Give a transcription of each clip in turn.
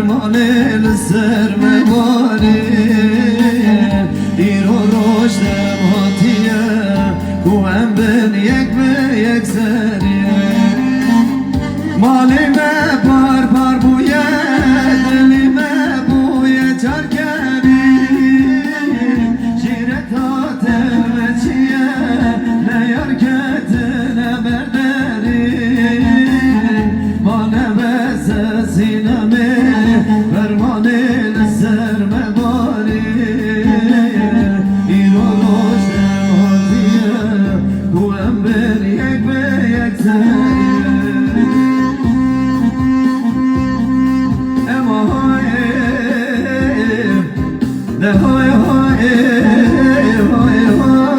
فرمانه لسر مباری ایرو روش دم هاتیه کوهم بن یک به یک سریه مالی me par par buye dili me buye çarkeni şire tatel ve çiye ne yarketine merderi mane ve sesine mi fermanine serme bari İroş hatiye kuem ben yek ve yek seriye The hoy hoy hoy hoy hoy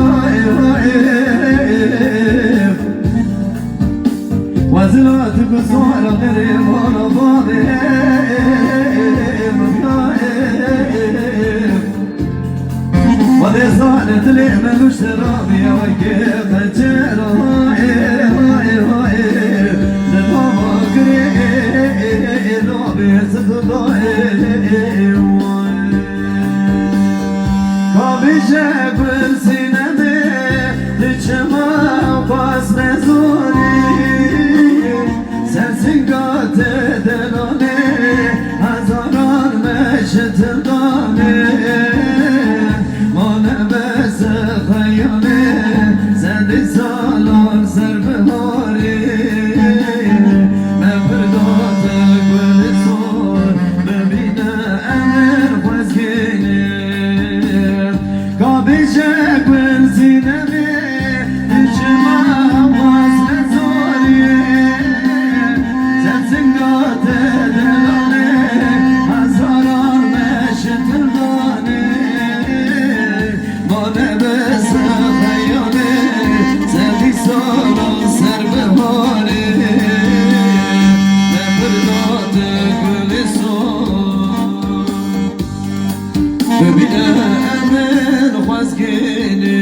وزلات بصور غريب وانا فاضي وذي صالت لي ملوش ترابي وكيف اجير هاي هاي هاي للهوى قريب ذوبي ستضايق Kabişe bir sinemi Diçime bas mezuni Sensin gate delani Hazaran meşetil dani Mane bese khayyani Sendi salon serbihari Mevrdate gülü son Bebine emir vazgini Kabişe bir sinemi İçime bas mezuni Sensin gate delani Hazaran meşetil dani Mane bese khayyani Sendi salon serbihari Mevrdate gülü son Bebine emir vazgini